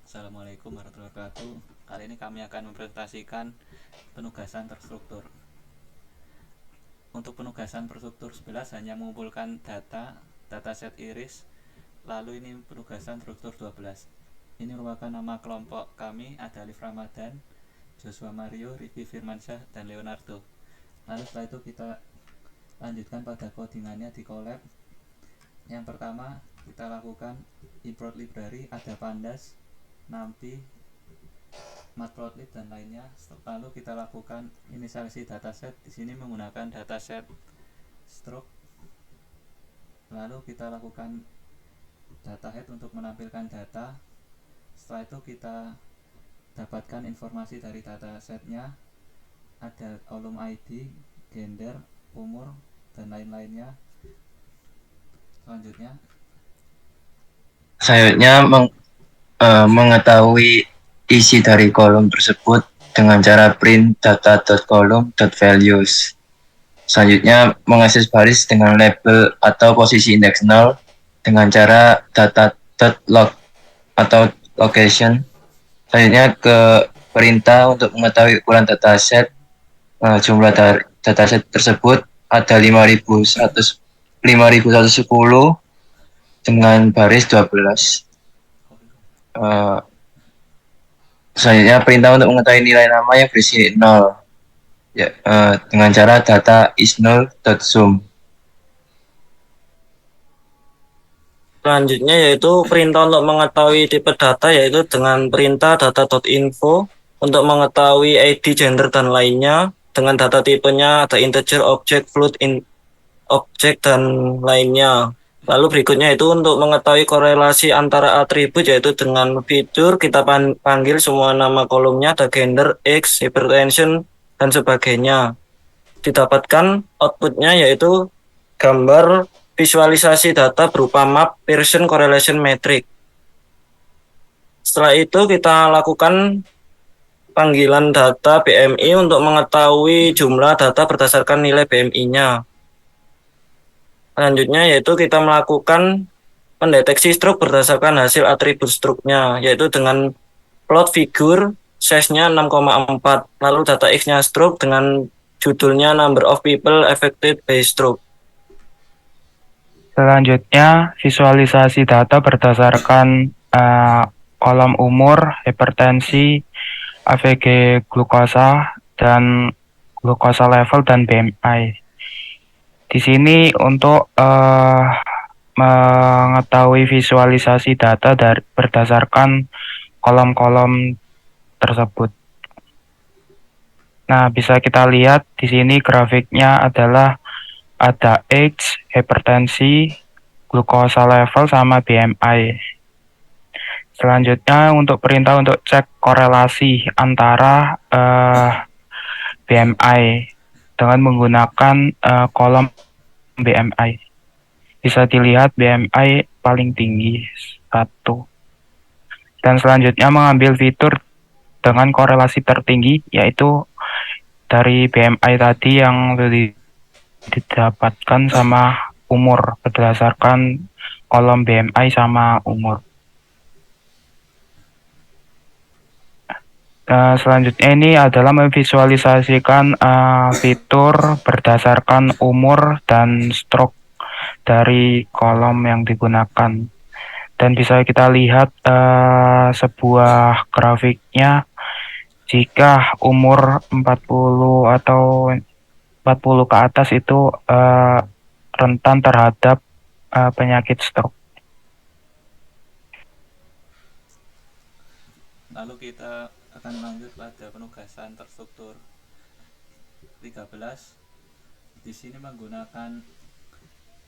Assalamualaikum warahmatullahi wabarakatuh. Kali ini kami akan mempresentasikan penugasan terstruktur. Untuk penugasan terstruktur 11 hanya mengumpulkan dataset iris. Lalu ini penugasan terstruktur 12. Ini merupakan nama kelompok kami, ada Alif Ramadan, Joshua Mario, Rifki Firmansyah, dan Leonardo. Lalu setelah itu kita lanjutkan pada codingannya di collab. Yang pertama kita lakukan import library, ada pandas, NumPy, matplotlib dan lainnya. Lalu kita lakukan inisialisasi dataset. Di sini menggunakan dataset stroke. Lalu kita lakukan data head untuk menampilkan data. Setelah itu kita dapatkan informasi dari datasetnya, ada column ID, gender, umur, dan lain-lainnya. Selanjutnya Selanjutnya mengetahui isi dari kolom tersebut dengan cara print data.column.values. Selanjutnya mengakses baris dengan label atau posisi indeks 0 dengan cara data.log atau location. Selanjutnya ke perintah untuk mengetahui ukuran dataset. Jumlah dataset tersebut ada 5110 dengan baris 12. Selanjutnya perintah untuk mengetahui nilai nama yang berisi 0 ya, dengan cara data is null.zoom. Selanjutnya yaitu perintah untuk mengetahui tipe data yaitu dengan perintah data.info untuk mengetahui ID, gender, dan lainnya. Dengan data tipenya ada integer, object, float, object, dan lainnya. Lalu berikutnya itu untuk mengetahui korelasi antara atribut yaitu dengan fitur kita panggil semua nama kolomnya, ada gender, X, hypertension, dan sebagainya. Didapatkan outputnya yaitu gambar visualisasi data berupa map Pearson correlation metric. Setelah itu kita lakukan panggilan data BMI untuk mengetahui jumlah data berdasarkan nilai BMI-nya. Selanjutnya yaitu kita melakukan mendeteksi stroke berdasarkan hasil atribut stroke-nya, yaitu dengan plot figure size-nya 6,4, lalu data X-nya stroke dengan judulnya number of people affected by stroke. Selanjutnya, visualisasi data berdasarkan kolom umur, hipertensi, AVG glukosa, dan glukosa level dan BMI. Di sini untuk mengetahui visualisasi data berdasarkan kolom-kolom tersebut. Nah, bisa kita lihat di sini grafiknya adalah ada age, hipertensi, glukosa level, sama BMI. Selanjutnya untuk perintah untuk cek korelasi antara BMI dengan menggunakan kolom BMI. Bisa dilihat BMI paling tinggi 1. Dan selanjutnya mengambil fitur dengan korelasi tertinggi, yaitu dari BMI tadi yang didapatkan sama umur berdasarkan kolom BMI sama umur. Selanjutnya ini adalah memvisualisasikan fitur berdasarkan umur dan stroke dari kolom yang digunakan. Dan bisa kita lihat sebuah grafiknya, jika umur 40 atau 40 ke atas itu rentan terhadap penyakit stroke. Lalu kita akan lanjut pada penugasan terstruktur 13. Di sini menggunakan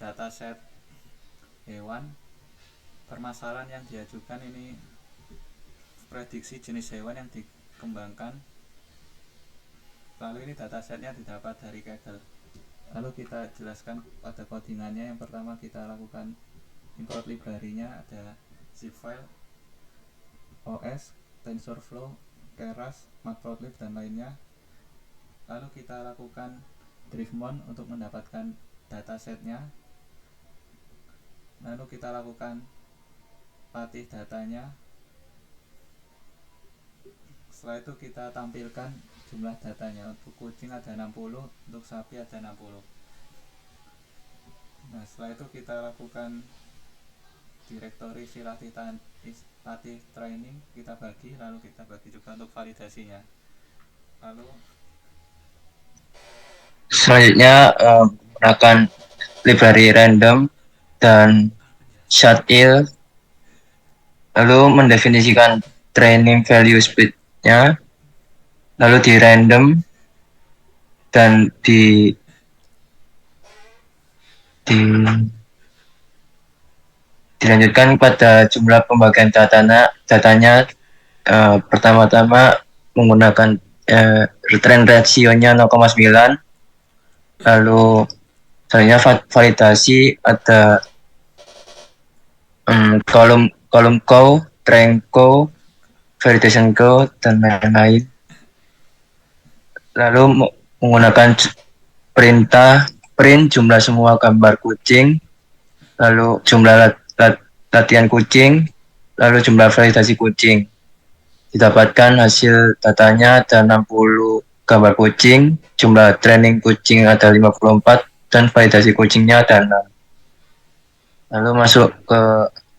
dataset hewan. Permasalahan yang diajukan ini prediksi jenis hewan yang dikembangkan. Lalu ini datasetnya didapat dari Kaggle. Lalu kita jelaskan pada codingannya. Yang pertama kita lakukan import library-nya, ada zip file, OS, TensorFlow, Keras, Matplotlib, dan lainnya. Lalu kita lakukan driftmon untuk mendapatkan datasetnya. Lalu kita lakukan patih datanya. setelah itu kita tampilkan jumlah datanya. Untuk kucing ada 60, untuk sapi ada 60. Nah, setelah itu kita lakukan direktori si latih training, kita bagi, lalu kita bagi juga untuk validasinya. Lalu Selanjutnya menggunakan library random dan shuttle, lalu mendefinisikan training value speed-nya, lalu di random dan dilanjutkan pada jumlah pembagian datanya. Pertama-tama menggunakan return ratio-nya 0,9, lalu selanjutnya validasi ada kolom co, train co, validation co, dan lain-lain. Lalu menggunakan print jumlah semua gambar kucing, lalu jumlah latihan kucing, lalu jumlah validasi kucing. Didapatkan hasil datanya ada 60 gambar kucing, jumlah training kucing ada 54, dan validasi kucingnya ada 6. Lalu masuk ke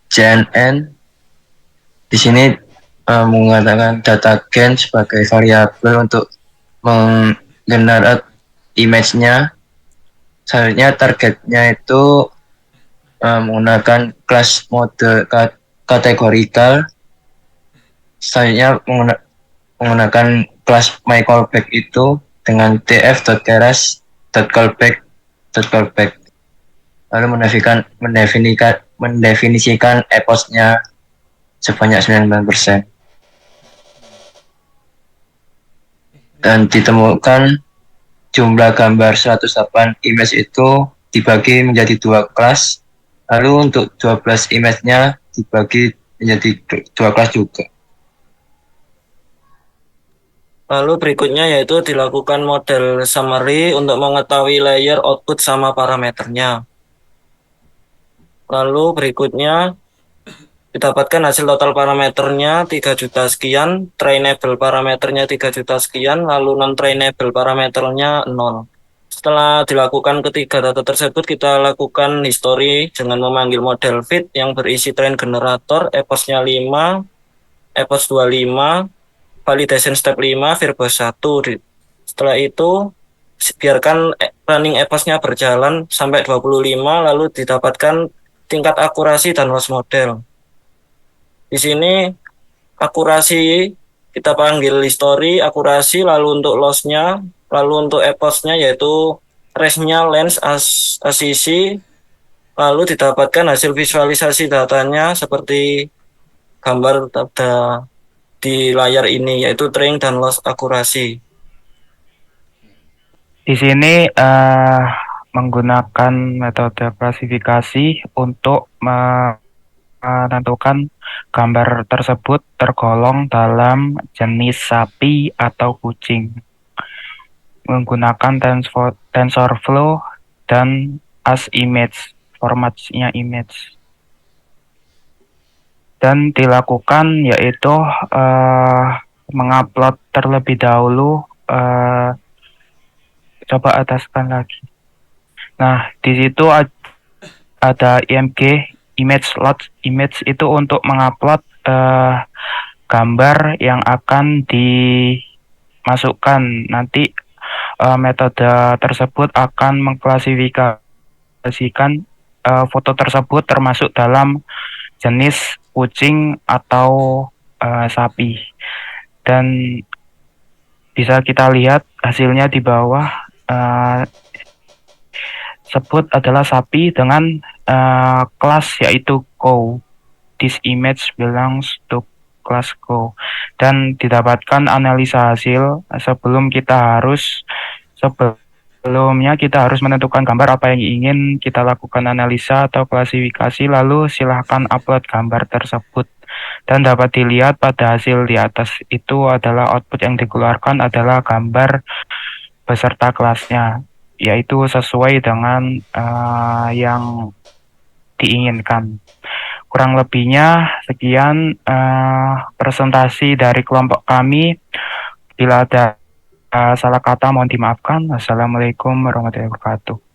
CNN. Di sini menggunakan data gen sebagai variabel untuk menggenerate image-nya. Selanjutnya targetnya itu menggunakan class mode kategorikal. Selanjutnya menggunakan class myCallback itu dengan tf.keras.callback. Lalu mendefinisikan eposnya sebanyak 99%. Dan ditemukan jumlah gambar 108 image itu dibagi menjadi 2 kelas. Lalu untuk 12 image-nya dibagi menjadi 2 kelas juga. Lalu berikutnya yaitu dilakukan model summary untuk mengetahui layer output sama parameternya. Lalu berikutnya didapatkan hasil total parameternya 3 juta sekian, trainable parameternya 3 juta sekian, lalu non-trainable parameternya 0. Setelah dilakukan ketiga data tersebut, kita lakukan history dengan memanggil model fit yang berisi train generator, eposnya 5, epos 25, validation step 5, verbose 1. Setelah itu, biarkan running eposnya berjalan sampai 25, lalu didapatkan tingkat akurasi dan loss model. Di sini akurasi kita panggil history, akurasi, lalu untuk loss-nya, lalu untuk eposnya yaitu range-nya length ACC, lalu didapatkan hasil visualisasi datanya seperti gambar pada di layar ini yaitu train dan loss akurasi. Di sini menggunakan metode klasifikasi untuk menentukan gambar tersebut tergolong dalam jenis sapi atau kucing. Menggunakan TensorFlow dan as image, formatnya image. Dan dilakukan yaitu mengupload terlebih dahulu. Coba ataskan lagi. Nah, di situ ada img image load image itu untuk mengupload gambar yang akan dimasukkan. Nanti metode tersebut akan mengklasifikasikan foto tersebut termasuk dalam jenis kucing atau sapi. Dan bisa kita lihat hasilnya di bawah. Sebut adalah sapi dengan kelas yaitu cow. This image belongs to class cow. Dan didapatkan analisa hasil sebelumnya kita harus menentukan gambar apa yang ingin kita lakukan analisa atau klasifikasi, lalu silahkan upload gambar tersebut. Dan dapat dilihat pada hasil di atas itu adalah output yang dikeluarkan adalah gambar beserta kelasnya, yaitu sesuai dengan yang diinginkan. Kurang lebihnya sekian presentasi dari kelompok kami. Bila ada salah kata mohon dimaafkan. Assalamualaikum warahmatullahi wabarakatuh.